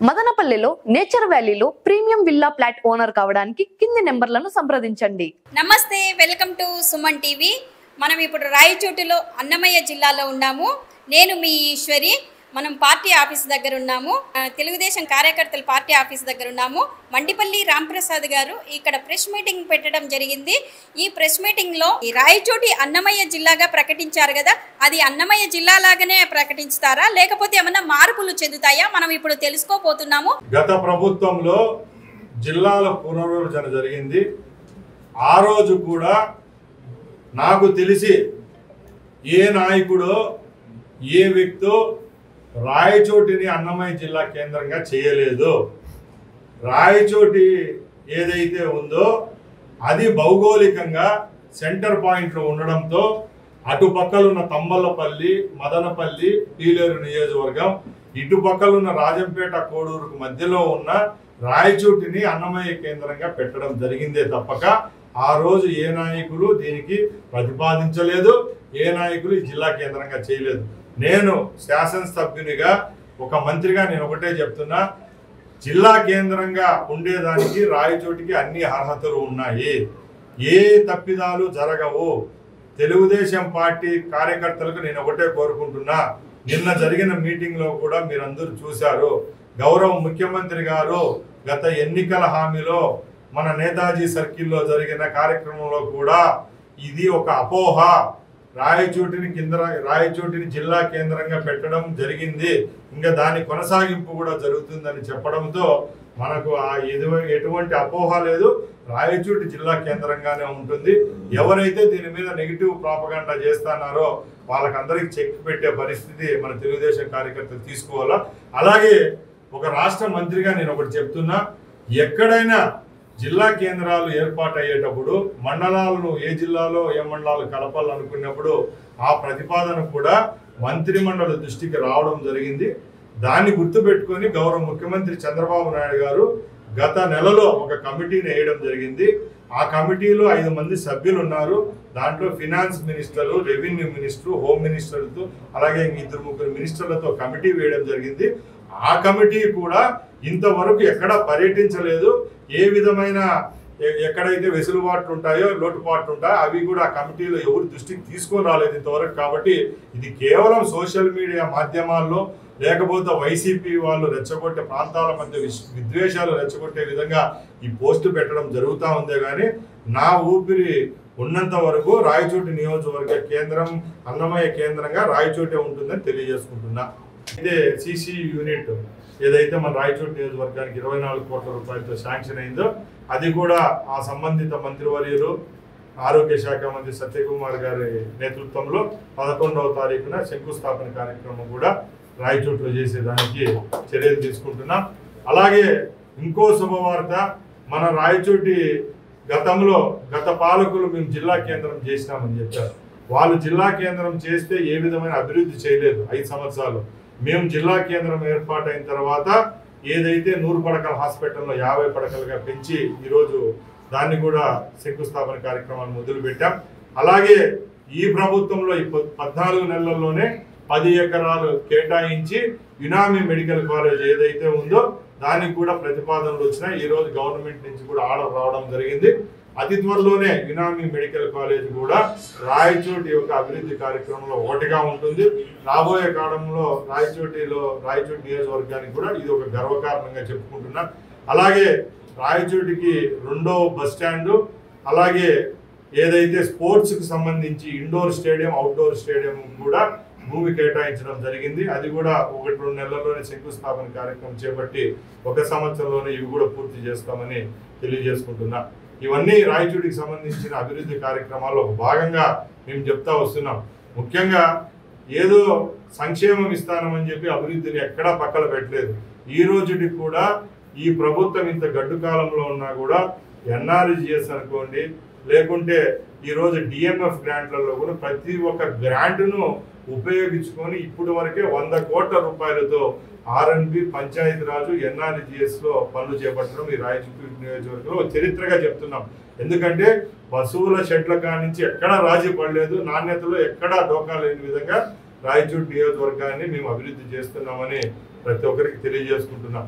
మదనపల్లిలో నేచర్ వ్యాలీలో premium villa flat owner కావడానికి కింది నెంబర్లను సంప్రదించండి. నమస్తే, వెల్కమ్ టు సుమన్ టీవీ. మనం ఇప్పుడు రాయచోటిలో అన్నమయ్య జిల్లాలో ఉన్నాము. నేను మీ ఈశ్వరి. మనం పార్టీ ఆఫీస్ దగ్గర ఉన్నాము. తెలుగుదేశం కార్యకర్తల పార్టీ ఆఫీస్ దగ్గర ఉన్నాము. మండిపల్లి రాంప్రసాద్ గారు ఇక్కడ ప్రెస్ మీటింగ్ పెట్టడం జరిగింది. ఈ ప్రెస్ మీటింగ్లో ఈ రాయచోటి అన్నమయ్య జిల్లాగా ప్రకటించారు కదా, అది అన్నమయ్య జిల్లా లాగానే ప్రకటిస్తారా లేకపోతే ఏమన్నా మార్పులు చెందుతాయా మనం ఇప్పుడు తెలుసుకోపోతున్నాము. గత ప్రభుత్వంలో జిల్లాల పునర్విభజన జరిగింది. ఆ రోజు కూడా నాకు తెలిసి ఏ నాయకుడో ఏ వ్యక్తో రాయచోటిని అన్నమయ్య జిల్లా కేంద్రంగా చేయలేదు. రాయచోటి ఏదైతే ఉందో అది భౌగోళికంగా సెంటర్ పాయింట్లో ఉండడంతో అటుపక్కలున్న తంబలపల్లి, మదనపల్లి, పీలేరు నియోజకవర్గం, ఇటుపక్కలున్న రాజంపేట, కోడూరుకు మధ్యలో ఉన్న రాయచోటిని అన్నమయ్య కేంద్రంగా పెట్టడం జరిగిందే తప్పక ఆ రోజు ఏ నాయకులు దీనికి ప్రతిపాదించలేదు, ఏ నాయకులు ఈ జిల్లా కేంద్రంగా చేయలేదు. నేను శాసనసభ్యునిగా ఒక మంత్రిగా నేను ఒకటే చెప్తున్నా, జిల్లా కేంద్రంగా ఉండేదానికి రాయచోటికి అన్ని అర్హతలు ఉన్నాయి. ఏ తప్పిదాలు జరగవు. తెలుగుదేశం పార్టీ కార్యకర్తలకు నేను ఒకటే కోరుకుంటున్నా, నిన్న జరిగిన మీటింగ్లో కూడా మీరందరూ చూశారు. గౌరవ ముఖ్యమంత్రి గారు గత ఎన్నికల హామీలో మన నేతాజీ సర్కిల్లో జరిగిన కార్యక్రమంలో కూడా ఇది ఒక అపోహ, రాయచోటిని జిల్లా కేంద్రంగా పెట్టడం జరిగింది, ఇంకా దాని కొనసాగింపు కూడా జరుగుతుందని చెప్పడంతో మనకు ఎటువంటి అపోహ లేదు. రాయచోటి జిల్లా కేంద్రంగానే ఉంటుంది. ఎవరైతే దీని మీద నెగిటివ్ ప్రాపగాండా చేస్తున్నారో వాళ్ళకందరికీ చెక్ పెట్టే పరిస్థితి మన తెలుగుదేశం కార్యకర్తలు తీసుకోవాలా. అలాగే ఒక రాష్ట్ర మంత్రిగా నేను ఒకటి చెప్తున్నా, ఎక్కడైనా జిల్లా కేంద్రాలు ఏర్పాటు అయ్యేటప్పుడు మండలాలను ఏ జిల్లాలో ఏ మండలాలు కలపాలనుకున్నప్పుడు ఆ ప్రతిపాదన కూడా మంత్రిమండలి దృష్టికి రావడం జరిగింది. దాన్ని గుర్తుపెట్టుకొని గౌరవ ముఖ్యమంత్రి చంద్రబాబు నాయుడు గారు గత నెలలో ఒక కమిటీని వేయడం జరిగింది. ఆ కమిటీలో 5 మంది సభ్యులు ఉన్నారు. దాంట్లో finance minister, revenue minister, home మినిస్టర్తో అలాగే 2-3 మినిస్టర్లతో కమిటీ వేయడం జరిగింది. ఆ కమిటీ కూడా ఇంతవరకు ఎక్కడా పర్యటించలేదు. ఏ విధమైన ఎక్కడైతే వెసులుబాట్లు ఉంటాయో, లోటుపాట్లు ఉంటాయో అవి కూడా ఆ కమిటీలో ఎవరు దృష్టికి తీసుకొని రాలేదు ఇంతవరకు. కాబట్టి ఇది కేవలం సోషల్ మీడియా మాధ్యమాల్లో లేకపోతే వైసీపీ వాళ్ళు రెచ్చగొట్టే ప్రాంతాల మధ్య విద్వేషాలు రెచ్చగొట్టే విధంగా ఈ పోస్టు పెట్టడం జరుగుతూ ఉందే కానీ నా ఊపిరి ఉన్నంత వరకు రాయచోటి నియోజకవర్గ కేంద్రం అన్నమయ్య కేంద్రంగా రాయచోటే ఉంటుందని తెలియజేసుకుంటున్నా. అయితే సిసి యూనిట్ ఏదైతే మన రాయచోటి నియోజకవర్గానికి 24 కోట్ల రూపాయలతో శాంక్షన్ అయిందో అది కూడా ఆ సంబంధిత మంత్రివర్యులు ఆరోగ్య శాఖ మంత్రి సత్యకుమార్ గారి నేతృత్వంలో 11వ తారీఖున శంకుస్థాపన కార్యక్రమం కూడా రాయచోటిలో చేసేదానికి చర్యలు తీసుకుంటున్నాం. అలాగే ఇంకో శుభవార్త, మన రాయచోటి గత పాలకులు మేము జిల్లా కేంద్రం చేసినామని చెప్పారు. వాళ్ళు జిల్లా కేంద్రం చేస్తే ఏ విధమైన అభివృద్ధి చేయలేదు 5 సంవత్సరాలు. మేము జిల్లా కేంద్రం ఏర్పాటైన తర్వాత ఏదైతే 100 పడకల హాస్పిటల్లో 50 పడకలుగా పెంచి ఈరోజు దాన్ని కూడా శంకుస్థాపన కార్యక్రమాన్ని మొదలుపెట్టాం. అలాగే ఈ ప్రభుత్వంలో ఈ 14 నెలల్లోనే 10 ఎకరాలు కేటాయించి యునామి మెడికల్ కాలేజ్ ఏదైతే ఉందో దానికి కూడా ప్రతిపాదనలు వచ్చినాయి. ఈరోజు గవర్నమెంట్ నుంచి కూడా ఆర్డర్ రావడం జరిగింది. అతి త్వరలోనే యునామి మెడికల్ కాలేజ్ కూడా రాయచోటి యొక్క అభివృద్ధి కార్యక్రమంలో ఒకటిగా ఉంటుంది. రాబోయే కాలంలో రాయచోటి నియోజకవర్గానికి కూడా ఇది ఒక గర్వకారణంగా చెప్పుకుంటున్నా. అలాగే రాయచోటికి 2వ బస్ స్టాండు, అలాగే ఏదైతే స్పోర్ట్స్కి సంబంధించి ఇండోర్ స్టేడియం, అవుట్డోర్ స్టేడియం కూడా భూమి కేటాయించడం జరిగింది. అది కూడా 1-2 నెలల్లోనే శంకుస్థాపన కార్యక్రమం చేపట్టి 1 సంవత్సరంలోనే ఇవి కూడా పూర్తి చేస్తామని తెలియజేసుకుంటున్నా. ఇవన్నీ రాయచోటికి సంబంధించిన అభివృద్ధి కార్యక్రమాల్లో భాగంగా మేము చెప్తా వస్తున్నాం. ముఖ్యంగా ఏదో సంక్షేమం ఇస్తానమని చెప్పి అభివృద్ధిని ఎక్కడా పక్కన పెట్టలేదు. ఈ రోజుకి కూడా ఈ ప్రభుత్వం ఇంత గడ్డు కాలంలో ఉన్నా కూడా ఎన్ఆర్జిఎస్ అనుకోండి, లేకుంటే ఈరోజు డిఎంఎఫ్ గ్రాంట్లలో కూడా ప్రతి ఒక్క గ్రాంట్ను ఉపయోగించుకొని ఇప్పుడు వరకే 100 కోట్ల రూపాయలతో ఆర్ఎన్బి, పంచాయతీరాజు, ఎన్ఆర్జిఎస్లో పనులు చేపట్టడం ఈ రాయచోటి నియోజకవర్గంలో చరిత్రగా చెప్తున్నాం. ఎందుకంటే పశువుల షెడ్ల కానించి ఎక్కడా రాజీ పడలేదు, నాణ్యతలో ఎక్కడా డోకా లేని విధంగా రాయచోటి నియోజకవర్గాన్ని మేము అభివృద్ధి చేస్తున్నామని ప్రతి ఒక్కరికి తెలియజేసుకుంటున్నాం.